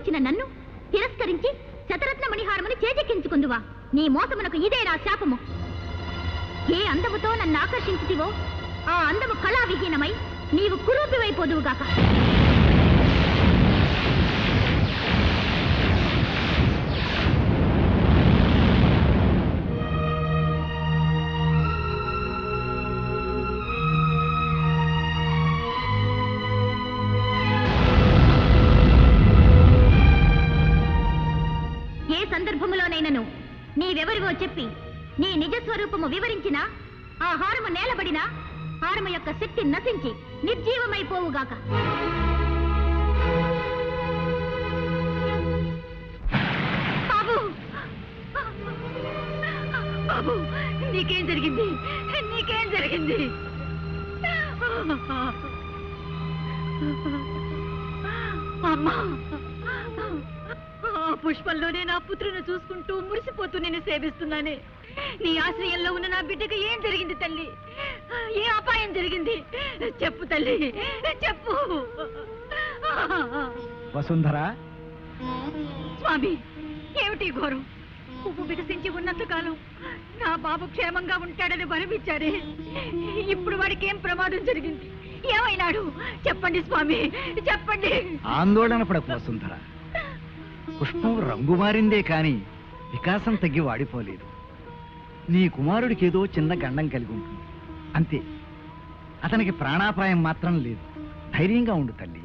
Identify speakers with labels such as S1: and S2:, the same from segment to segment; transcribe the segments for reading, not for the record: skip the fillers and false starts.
S1: వచ్చిన నన్ను తిరస్కరించి శతరత్న మణిహారముని చేజెక్కించుకుందువా? నీ మోసమునకు ఇదే నా శాపము. ఏ అందముతో నన్ను ఆకర్షించితివో ఆ అందము కళావిహీనమై నీవు కురూపివైపోదువుగాక. ఏ సందర్భములోనైనను నీవెవరివో చెప్పి నీ నిజస్వరూపము వివరించినా ఆ హారము నేలబడినా హారము యొక్క శక్తి నశించి నిర్జీవమైపోవుగాక. బాబు, బాబు, నీకేం జరిగింది? నీకేం జరిగింది? అమ్మా, పుష్పంలోనే నా పుత్రుని చూసుకుంటూ మురిసిపోతూ నేను సేవిస్తున్నానే. నీ ఆశ్రయంలో ఉన్న నా బిడ్డకు ఏం జరిగింది తల్లి? ఏ అపాయం జరిగింది? చెప్పు తల్లి, చెప్పు.
S2: వసుంధర,
S1: స్వామి, ఏమిటి ఘోరం? పువ్వు వికసించి ఉన్నంతకాలం నా బాబు క్షేమంగా ఉంటాడని వరమిచ్చారే. ఇప్పుడు వాడికి ఏం ప్రమాదం జరిగింది? ఏమైనాడు? చెప్పండి స్వామి, చెప్పండి.
S2: ఆందోళన పడకు వసుంధర. పుష్పం రంగు మారిందే కాని వికాసం తగ్గి వాడిపోలేదు. నీ కుమారుడికి ఏదో చిన్న గండం కలిగి ఉంటుంది అంతే. అతనికి ప్రాణాపాయం మాత్రం లేదు. ధైర్యంగా ఉండు తల్లి.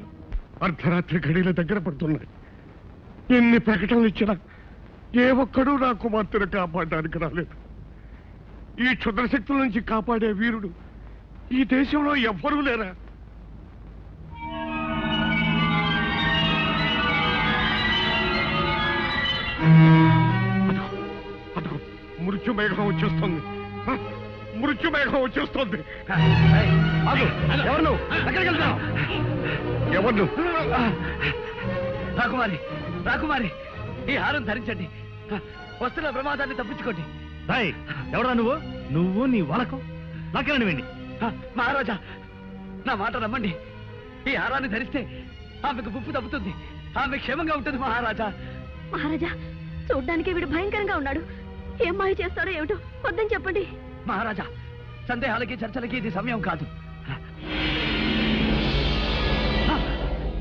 S3: అర్ధరాత్రి గడియల దగ్గర పడుతున్నాయి. ఎన్ని ప్రకటనలు ఇచ్చినా ఏ ఒక్కడూ నా కుమార్తెను కాపాడడానికి రాలేదు. ఈ క్షుద్రశక్తుల నుంచి కాపాడే వీరుడు ఈ దేశంలో ఎవ్వరూ లేరా? మృత్యు మేఘం వచ్చేస్తుంది. మృత్యు మేఘం వచ్చేస్తుంది. ఎవరు?
S2: రాకుమారి, రాకుమారి, ఈ హారం ధరించండి. వస్తున్న ప్రమాదాన్ని తప్పించుకోండి. ఎవడా నువ్వు? నువ్వు నీ వాలకం నాకేనండి వెండి. మహారాజా, నా మాట నమ్మండి. ఈ హారాన్ని ధరిస్తే ఆమెకు ముప్పు తప్పుతుంది. ఆమె క్షేమంగా ఉంటుంది. మహారాజా,
S1: మహారాజా, చూడ్డానికి వీడు భయంకరంగా ఉన్నాడు. ఏం మాయ చేస్తాడో ఏమిటో, వద్దని చెప్పండి.
S2: మహారాజా, సందేహాలకి చర్చలకి ఇది సమయం కాదు.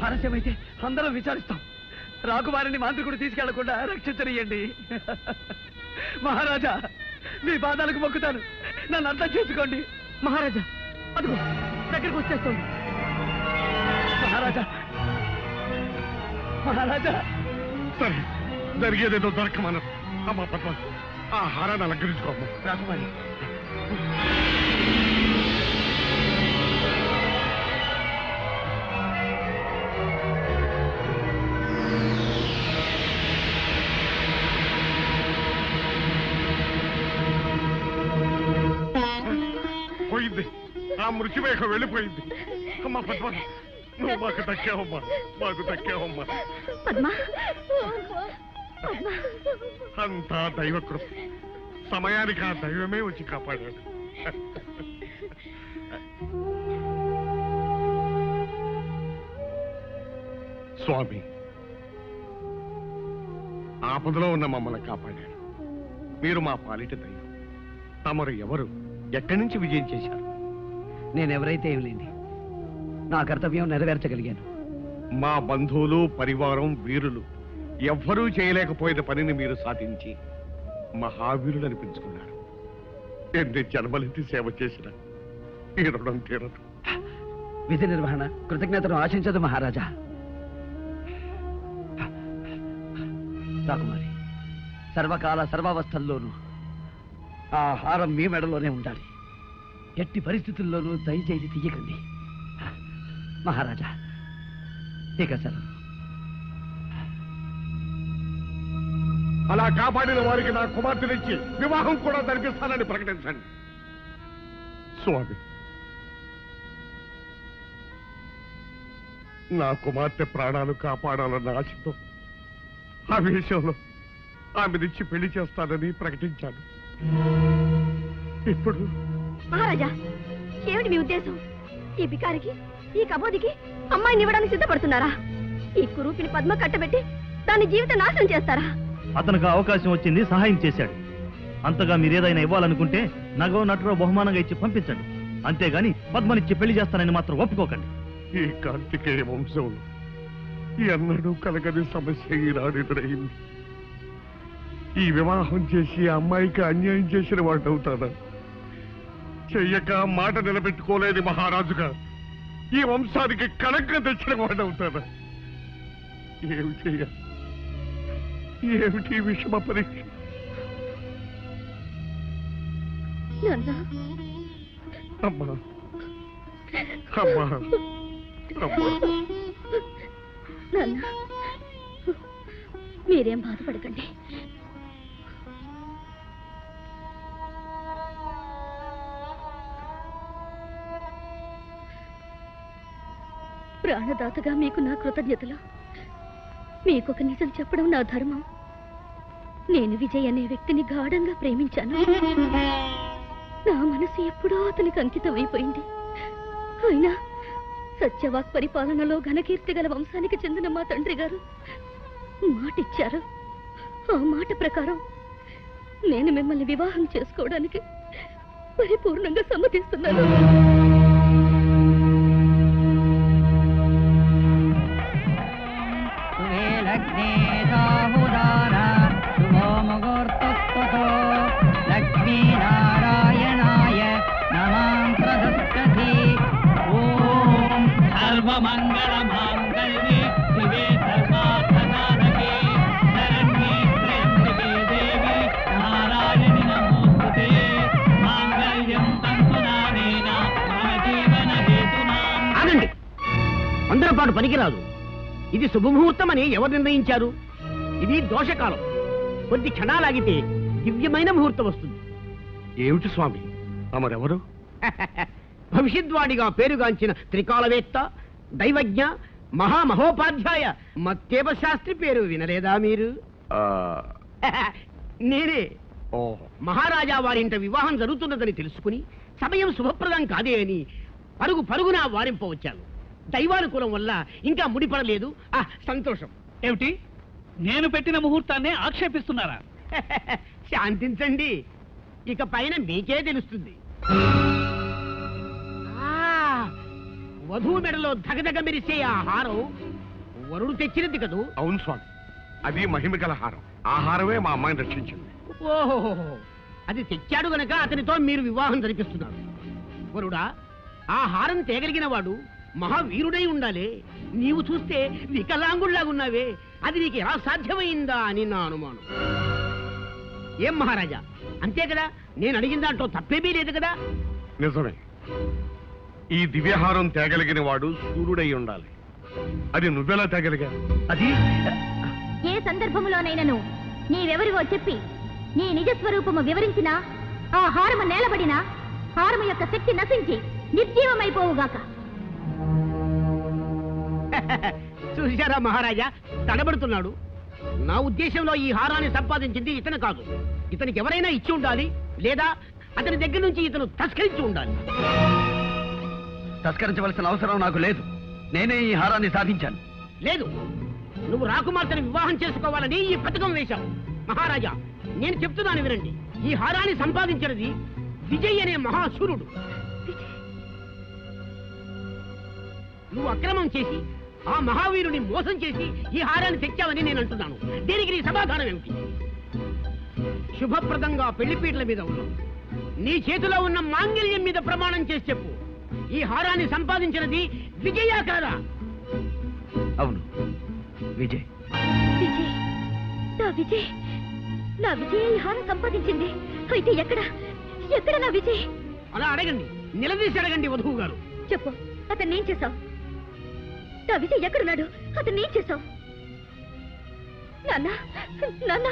S2: ఆలస్యమైతే అందరం విచారిస్తాం. రాకుమారిని మాంత్రికుడు తీసుకెళ్లకుండా రక్షించనియండి. మహారాజా, మీ పాదాలకు మొక్కుతాను, నన్ను అర్థం చేసుకోండి. మహారాజా, అదిగో దగ్గరికి వచ్చేస్తుంది. మహారాజా, మహారాజా.
S3: సరే, జరిగేదేదో దొరకమను. అమ్మా పద్మ, ఆ హారాన్ని అలంకరించుకోమ్మా.
S2: రాకుమారి,
S3: పోయింది. ఆ మృత్యుమేఘం వెళ్ళిపోయింది. అమ్మా పద్మ, నువ్వు మాకు దక్కావమ్మా, మాకు దక్కావమ్మా. అంతా దైవకృప. సమయానికి ఆ దైవమే వచ్చి కాపాడాడు. స్వామి, ఆపదలో ఉన్న మమ్మల్ని కాపాడాడు. మీరు మా పాలిట దైవం. తమరు ఎవరు? ఎక్కడి నుంచి విజయం చేశారు?
S2: నేనెవరైతే ఏమిలేండి, నా కర్తవ్యం నెరవేర్చగలిగాను.
S3: మా బంధువులు, పరివారం, వీరులు ఎవ్వరూ చేయలేకపోయిన పనిని మీరు సాధించి మహావీరులు అనిపించుకున్నారు. ఎన్ని జన్మలెత్తి సేవ చేసిన ఈ రుణం తీరదు.
S2: విధి నిర్వహణ కృతజ్ఞతను ఆశించదు మహారాజా. రాకుమారి, సర్వకాల సర్వావస్థల్లోనూ ఆ హారం మీ మెడలోనే ఉండాలి. ఎట్టి పరిస్థితుల్లోనూ దయచేసి తీయకండి మహారాజా. ఇక సెలవు.
S3: అలా కాపాడిన వారికి నా కుమార్తెనిచ్చి వివాహం కూడా జరిపిస్తానని ప్రకటించండి. స్వామి, నా కుమార్తె ప్రాణాలు కాపాడాలన్న ఆశతో ఆవేశంలో ఆమెనిచ్చి పెళ్లి చేస్తానని ప్రకటించాను. ఇప్పుడు
S1: మహారాజా, ఏమిటి మీ ఉద్దేశం? ఈ బికారికి, ఈ కబోదికి అమ్మాయిని ఇవ్వడానికి సిద్ధపడుతున్నారా? ఈ కురూపిని పద్మ కట్టబెట్టి దాని జీవితం నాశనం చేస్తారా?
S2: అతనికి అవకాశం వచ్చింది, సహాయం చేశాడు. అంతగా మీరేదైనా ఇవ్వాలనుకుంటే నగో నటురో బహుమానంగా ఇచ్చి పంపించండి. అంతేగాని పద్మనిచ్చి పెళ్లి చేస్తానని మాత్రం ఒప్పుకోకండి.
S3: ఈ కార్తికేయ వంశంలో ఎన్నడూ కలగని సమస్య ఈనాడు ఎదురైంది. ఈ వివాహం చేసి అమ్మాయికి అన్యాయం చేసిన వాడు అవుతాడా? చెయ్యక మాట నిలబెట్టుకోలేని మహారాజుగా ఈ వంశానికి కళంకం తెచ్చిన వాడు అవుతాడా? ఏమి చెయ్యాలి? ఏమిటి విషమ పరీక్ష? అమ్మా అమ్మా అమ్మా,
S1: మీరేం బాధపడకండి. ప్రాణదాతగా మీకు నా కృతజ్ఞతలు. మీకొక నిజం చెప్పడం నా ధర్మం. నేను విజయ్ అనే వ్యక్తిని గాఢంగా ప్రేమించాను. నా మనసు ఎప్పుడో అతనికి అంకితం అయిపోయింది. అయినా సత్యవాక్ పరిపాలనలో ఘనకీర్తి గల వంశానికి చెందిన మా తండ్రి గారు మాటిచ్చారు. ఆ మాట ప్రకారం నేను మిమ్మల్ని వివాహం చేసుకోవడానికి పరిపూర్ణంగా సమ్మతిస్తున్నాను.
S4: లక్ష్మీనారాయణాయ నమాంత్రదస్తీ. ఓం సర్వమంగళ మాంగళ్యే శివే సర్వార్థసాధకే శరణ్యే త్ర్యంబకే దేవి నారాయణి నమోస్తుతే. మాంగళ్యం తంతునానేన మమ జీవన హేతునాం.
S5: ఆగండి, అందరి పాటు పనికిరాదు. ఇది శుభముహూర్తం అని ఎవరు నిర్ణయించారు? ఇది దోషకాలం. కొద్ది క్షణాలాగితే దివ్యమైన ముహూర్తం వస్తుంది.
S3: ఏమిటి స్వామి తమరెవరు?
S5: భవిష్యద్వాడిగా పేరుగాంచిన త్రికాలవేత్త, దైవజ్ఞ, మహామహోపాధ్యాయ మత్తేవ శాస్త్రి పేరు వినలేదా మీరు? నేనే. మహారాజా వారింట వివాహం జరుగుతున్నదని తెలుసుకుని సమయం శుభప్రదం కాదే అని పరుగు పరుగున వారింపవచ్చాను. దైవానుకూలం వల్ల ఇంకా ముడిపడలేదు. సంతోషం.
S4: ఏమిటి, నేను పెట్టిన ముహూర్తాన్ని ఆక్షేపిస్తున్నారా?
S5: శాంతించండి, ఇక పైన మీకే తెలుస్తుంది. వధువు మెడలో ధగధగ మెరిసే ఆ హారం వరుడు తెచ్చినది కదూ?
S3: అవును స్వామి, అది మహిమగల హారం. ఆ హారమే మా అమ్మాయిని రక్షించింది.
S5: ఓహో, అది తెచ్చాడు గనక అతనితో మీరు వివాహం జరిపిస్తున్నారు. వరుడా, ఆ హారం తేగలిగిన వాడు మహావీరుడై ఉండాలి. నీవు చూస్తే వికలాంగుళ్లాగున్నావే, అది నీకు ఎలా సాధ్యమైందా అని నా అనుమానం. ఏం మహారాజా, అంతే కదా? నేను అడిగిన దాంట్లో తప్పేమీ లేదు కదా?
S3: నిజమే. ఈ దివ్యహారం తేగలిగిన వాడు సూర్యుడై ఉండాలి. అది నువ్వెలా తేగలిగా?
S2: అది
S1: ఏ సందర్భములోనైనను నీవెవరివో చెప్పి నీ నిజస్వరూపము వివరించినా ఆ హారము నేలబడినా హారము యొక్క శక్తి నశించి నిర్జీవమైపోవుగాక.
S5: చూశారా మహారాజా, తడబడుతున్నాడు. నా ఉద్దేశంలో ఈ హారాన్ని సంపాదించింది ఇతను కాదు. ఇతనికి ఎవరైనా ఇచ్చి ఉండాలి, లేదా అతని దగ్గర నుంచి ఇతను తస్కరించి ఉండాలి.
S2: తస్కరించవలసిన అవసరం నాకు లేదు. నేనే ఈ హారాన్ని సాధించాను.
S5: లేదు, నువ్వు రాకుమార్తెను వివాహం చేసుకోవాలని ఈ పథకం వేశావు. మహారాజా, నేను చెప్తున్నాను వినండి. ఈ హారాన్ని సంపాదించినది విజయ్ అనే మహాశూరుడు. నువ్వు అక్రమం చేసి ఆ మహావీరుని మోసం చేసి ఈ హారాన్ని తెచ్చావని నేను అంటున్నాను. దీనికి నీ సమాధానం ఏమిటి? శుభప్రదంగా పెళ్లిపీటల మీద ఉన్నావు. నీ చేతిలో ఉన్న మాంగళ్యం మీద ప్రమాణం చేసి చెప్పు, ఈ హారాన్ని సంపాదించినది విజయా కాదా?
S2: అవును, విజయ్.
S1: విజయ్, నా విజయ్, నా విజయ్ ఈ హారం సంపాదించింది. అయితే ఎక్కడ ఎక్కడ నా విజయ్?
S5: అలా అడగండి, నిలదీసి అడగండి వధువు గారు.
S1: చెప్పు, అతన్ని ఏం చేశావు? నా విజయ్ ఎక్కడున్నాడు? అతన్ని ఏం చేశావు? నాన్న, నాన్న,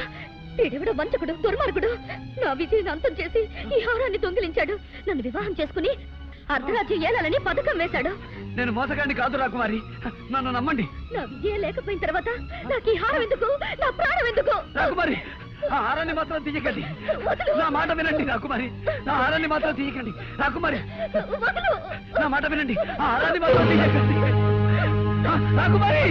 S1: వీడెవడో వంచకుడు, దుర్మార్గుడు. నా విజయ్ని అంతం చేసి ఈ హారాన్ని దొంగిలించాడు. నన్ను వివాహం చేసుకుని అర్ధరాజ్యం ఏలాలని పథకం వేశాడు.
S2: నేను మోసగాడిని కాదు రాకుమారి, నన్ను నమ్మండి.
S1: నా విజయం లేకపోయిన తర్వాత నాకు ఈ హారం ఎందుకు? నా ప్రాణం ఎందుకు?
S2: రాకుమారి, ఆ హారాన్ని మాత్రం తీయకండి. నా మాట వినండి రాకుమారి, నా హారాన్ని మాత్రం తీయకండి. రాకుమారి, నా మాట వినండి, ఆ హారాన్ని మాత్రం తీయకండి. రాకుమారి!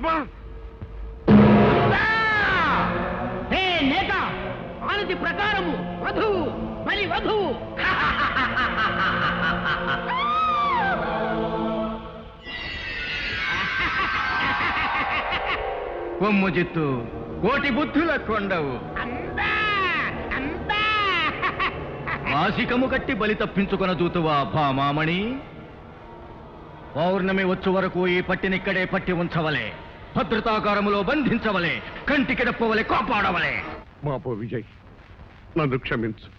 S3: పద్మ
S5: హే నేత, ఆనతి ప్రకారము వధువు బలి వధువు.
S2: కొమ్ము జిత్తు కోటి బుద్ధుల కొండవు, మాసికము కట్టి బలి తప్పించుకొన దూతువా భామామణి. పౌర్ణమి వచ్చు వరకు ఈ పట్టినిక్కడే పట్టి ఉంచవలే, భద్రతాకారములో బంధించవలే, కంటికిడప్పవలే, కాపాడవలే.
S3: మాపో విజయ్, నన్ను క్షమించు.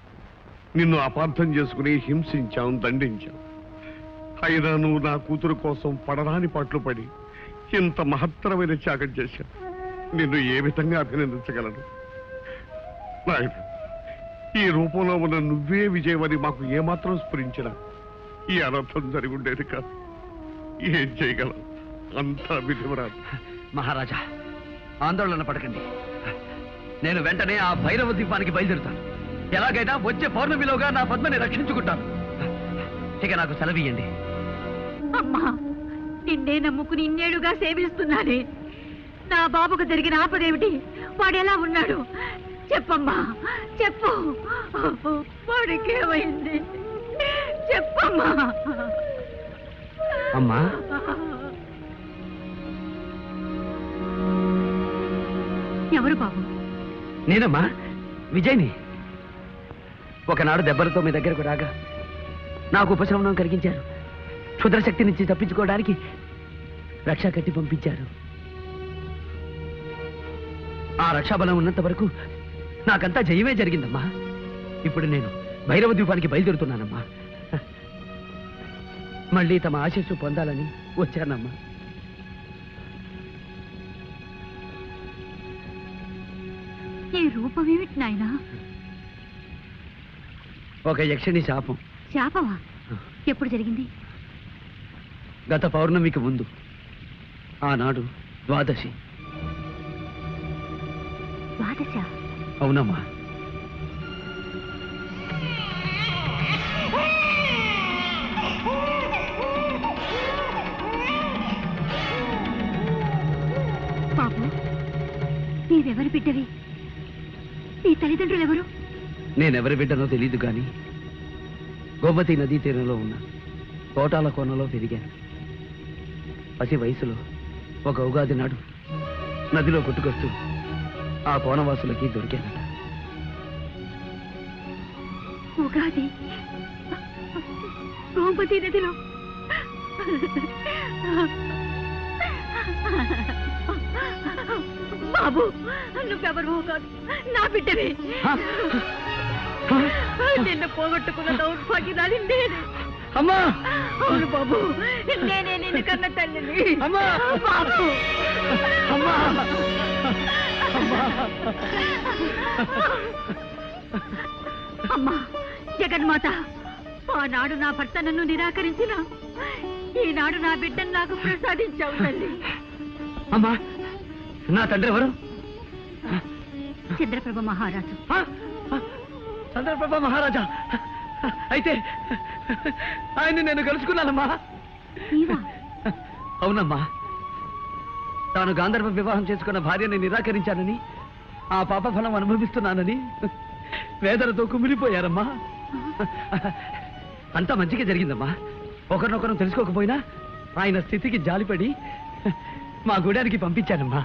S3: నిన్ను అపార్థం చేసుకుని హింసించాం, దండించాం. అయినా నువ్వు నా కూతురు కోసం పడరాని పాటలు పడి ఇంత మహత్తరమైన త్యాగం చేశావు. నిన్ను ఏ విధంగా అభినందించగలను? నాయన, ఈ రూపంలో ఉన్న నువ్వే విజయమని మాకు ఏమాత్రం స్ఫురించినా ఈ అనర్థం జరిగి ఉండేది కాదు. ఏం చేయగలం? అంతా విధివరాదు.
S2: మహారాజా, ఆందోళన పడకండి. నేను వెంటనే ఆ భైరవ ద్వీపానికి బయలుదేరుతాను. ఎలాగైనా వచ్చే పౌర్ణమిలోగా నా పద్మని రక్షించుకుంటాను. ఇక నాకు సెలవియండి.
S1: అమ్మా, నిన్నే నమ్ముకుని ఇన్నేళ్లుగా సేవిస్తున్నానే. నా బాబుకు జరిగిన ఆపదేమిటి? వాడెలా ఉన్నాడు? చెప్పమ్మా, చెప్పు. వాడికేమైంది? చెప్పమ్మా.
S2: అమ్మా,
S1: ఎవరు బాబు?
S2: నేనమ్మా, విజయ్ని. ఒకనాడు దెబ్బలతో మీ దగ్గరకు రాగా నాకు ఉపశమనం కలిగించారు. క్షుద్రశక్తి నుంచి తప్పించుకోవడానికి రక్షా కట్టి పంపించారు. ఆ రక్షాబలం ఉన్నంత వరకు నాకంతా జయమే జరిగిందమ్మా. ఇప్పుడు నేను భైరవ ద్వీపానికి బయలుదేరుతున్నానమ్మా. మళ్ళీ తమ ఆశీస్సు పొందాలని వచ్చానమ్మా.
S1: ఈ రూపమేమిటి నాయనా?
S2: ఒక యక్షిణి శాపం.
S1: శాపమా? ఎప్పుడు జరిగింది?
S2: గత పౌర్ణమికి ముందు. ఆనాడు ద్వాదశి.
S1: ద్వాదశ?
S2: అవునమ్మా.
S1: బాబు, నీవెవరి బిడ్డవి? నీ తల్లిదండ్రులు ఎవరు?
S2: నేనెవరి బిడ్డనో తెలీదు కానీ గోమతి నదీ తీరంలో ఉన్న తోటాల కోనలో పెరిగాను. పసి వయసులో ఒక ఉగాది నాడు నదిలో కొట్టుకొస్తూ ఆ కోనవాసులకి దొరికానట.
S1: ఉగాది గోమతి నదిలో? బాబు, నువ్వెవరు కాదు, నా బిడ్డవి. నిన్ను పోగొట్టుకున్న దౌర్భాగ్యరాలి నేనే.
S2: అమ్మా!
S1: అవును బాబు, నేనే నిన్ను కన్న తల్లిని.
S2: అమ్మా!
S1: బాబు!
S2: అమ్మా!
S1: అమ్మా, జగన్మాత, ఆనాడు నా భర్త నన్ను నిరాకరించిన ఈనాడు నా బిడ్డను నాకు ప్రసాదించావు తల్లి.
S2: అమ్మా, నా తండ్రి ఎవరు?
S1: చంద్రప్రభ మహారాజు.
S2: చంద్రప్రభ మహారాజా. అయితే ఆయన్ని నేను కలుసుకున్నానమ్మా.
S1: నీవా?
S2: అవునమ్మా. తాను గాంధర్వ వివాహం చేసుకున్న భార్యని నిరాకరించానని, ఆ పాప ఫలం అనుభవిస్తున్నానని వేదనతో కుమిలిపోయారమ్మా. అంతా మంచిగా జరిగిందమ్మా. ఒకరినొకరు తెలుసుకోకపోయినా ఆయన స్థితికి జాలిపడి మా గూడానికి పంపించానమ్మా.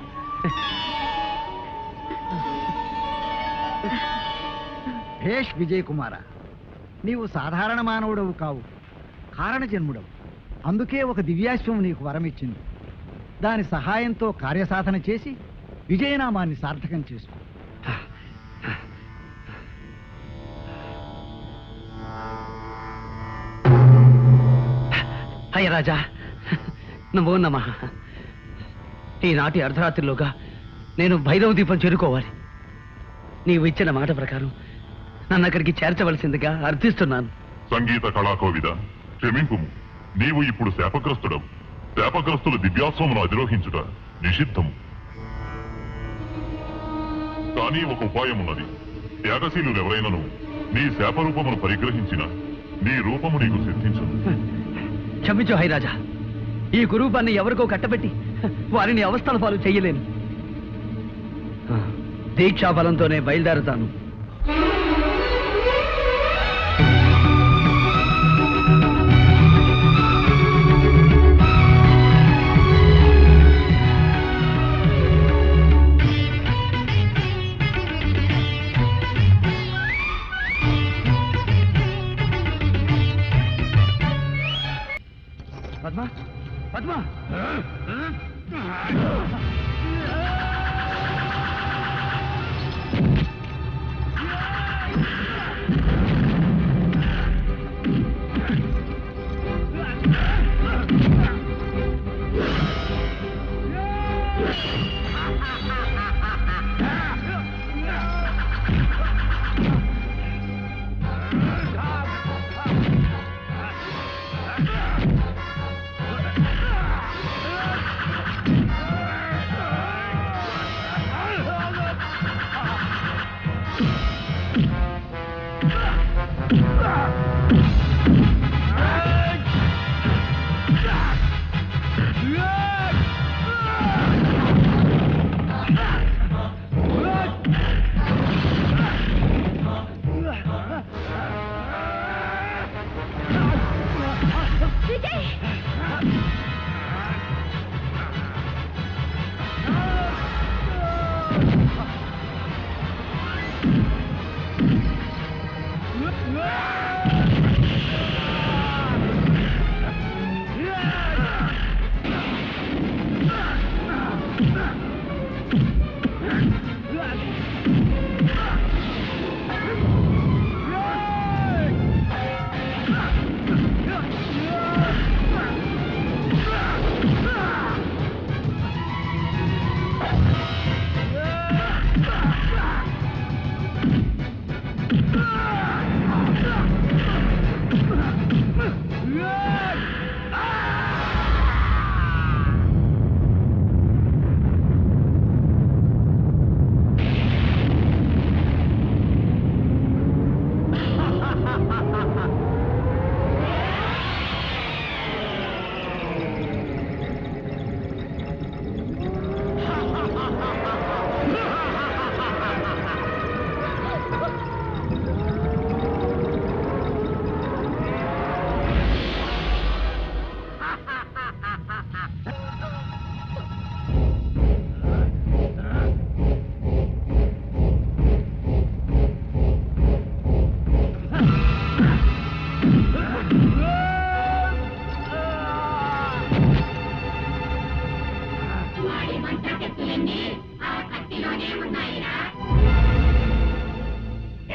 S6: భేష్ విజయ్ కుమార, నీవు సాధారణ మానవుడవు కావు, కారణ జన్ముడవు. అందుకే ఒక దివ్యాశ్వం నీకు వరమిచ్చింది. దాని సహాయంతో కార్యసాధన చేసి విజయనామాన్ని సార్థకం చేసుకో.
S2: అయ్య రాజా, నమో నమః. ఈనాటి అర్ధరాత్రిలోగా నేను భైరవ దీపం చేరుకోవాలి. నీవు ఇచ్చిన మాట ప్రకారం నన్ను అక్కడికి చేర్చవలసిందిగా అర్థిస్తున్నాను.
S7: సంగీత కళాకోవిద, క్షమింపుము. నీవు ఇప్పుడు శాపగ్రస్తుడవు. శాపగ్రస్తులు దివ్యాశ్వమును అధిరోహించుట నిషిద్ధము. కానీ ఒక ఉపాయమున్నది. త్యాగశీలు ఎవరైనను నీ శాపరూపమును పరిగ్రహించిన నీ రూపము నీకు సిద్ధించదు.
S2: క్షమించు హైరాజా. ఈ కురూపాన్ని ఎవరికో కట్టబెట్టి వారిని అవస్థల పాలు చెయ్యలేను. దీక్షా బలంతోనే బయలుదేరతాను. పద్మ, పద్మ,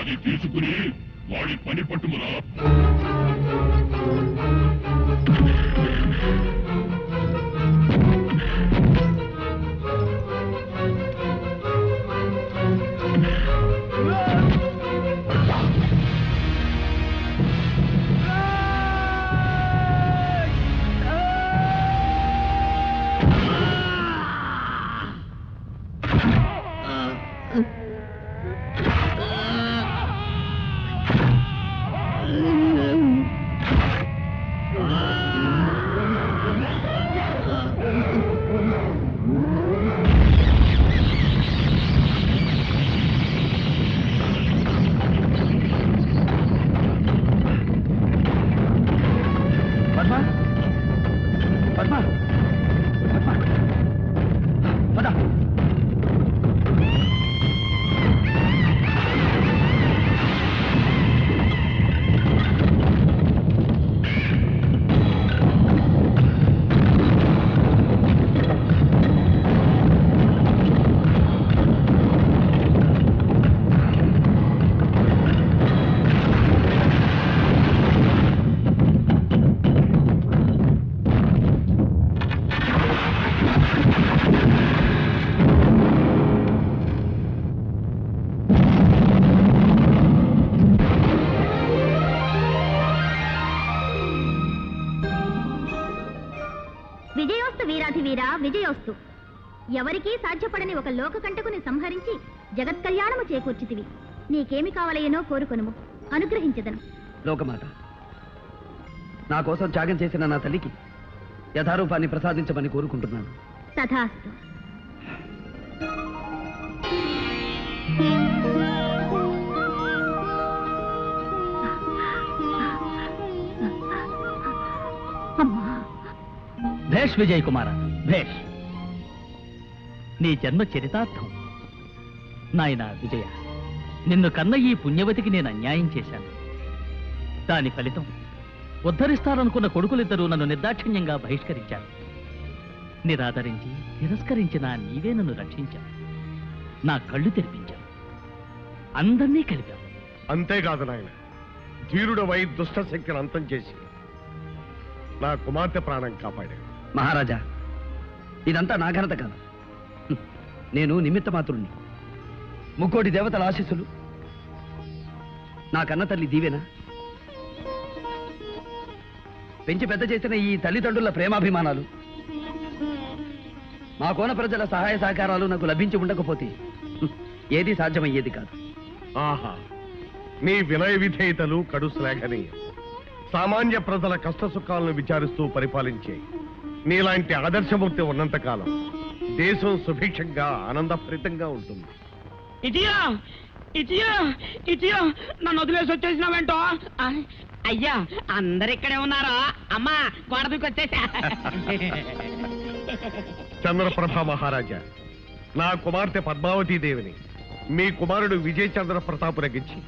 S7: అది తీసుకుని వాడి పని పట్టుమురా.
S1: విజయోస్తు వీరాధివీరా విజయోస్తు. ఎవరికీ సాధ్యపడని ఒక లోకకంటకుని సంహరించి జగత్కళ్యాణము చేకూర్చితివి. నీకేమి కావలయనో కోరుకొనుము, అనుగ్రహించదను.
S2: లోకమాత, నా కోసం త్యాగం చేసిన నా తల్లికి యథారూపాన్ని ప్రసాదించమని కోరుకుంటున్నాను.
S1: తథాస్తు. అమ్మా.
S4: భేష్ విజయ్ కుమార, భేష్. నీ జన్మ చరితార్థం. నాయనా విజయ, నిన్ను కన్న ఈ పుణ్యవతికి నేను అన్యాయం చేశాను. దాని ఫలితం ఉద్ధరిస్తారనుకున్న కొడుకులిద్దరూ నన్ను నిర్దాక్షిణ్యంగా బహిష్కరించారు. నిరాదరించి తిరస్కరించిన నీవే నన్ను రక్షించావు. నా కళ్ళు తెరిపించావు, అందరినీ కలిపావు.
S3: అంతేకాదు నాయన, ధీరుడవై దుష్ట శక్తిని అంతం చేసి నా కుమార్తె ప్రాణం కాపాడాడు.
S2: మహారాజా, ఇదంతా నా ఘనత కాదు. నేను నిమిత్త మాత్రుణ్ణి. ముక్కోటి దేవతల ఆశీస్సులు, నా కన్న తల్లి దీవెన, పెంచి పెద్ద చేసిన ఈ తల్లిదండ్రుల ప్రేమాభిమానాలు, మా కోన ప్రజల సహాయ సహకారాలు నాకు లభించి ఉండకపోతే ఏది సాధ్యమయ్యేది కాదు.
S3: ఆహా, నీ వినయ విధేయతలు కడు శ్లాఘనీయం. సామాన్య ప్రజల కష్ట సుఖాలను విచారిస్తూ పరిపాలించే నీలాంటి ఆదర్శమూర్తి ఉన్నంతకాలం దేశం సుభిక్షంగా ఆనందభరితంగా ఉంటుంది.
S5: ఇటియా ఇటియా ఇటియా నన్ను వదిలేసి వచ్చేసినావేంటో. అయ్యా, అందరిక్కడే ఉన్నారా? అమ్మా, గోడ దూకొచ్చేసా.
S3: చంద్రప్రభ మహారాజా, నా కుమార్తె పద్మావతీ దేవిని మీ కుమారుడు విజయ్ చంద్ర ప్రతాపునకిచ్చి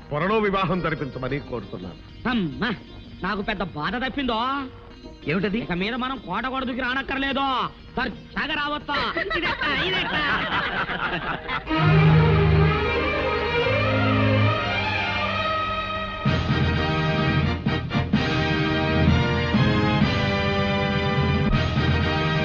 S3: త్వరలో వివాహం జరిపించమని కోరుతున్నాను.
S5: అమ్మా, నాకు పెద్ద బాధ తప్పిందో.
S2: ఏమిటది?
S5: ఇక మీద మనం కోట గోడ దూకి రానక్కర్లేదు, ఖర్చాగా రావచ్చా. ఇదెట్టా, ఇదెట్టా.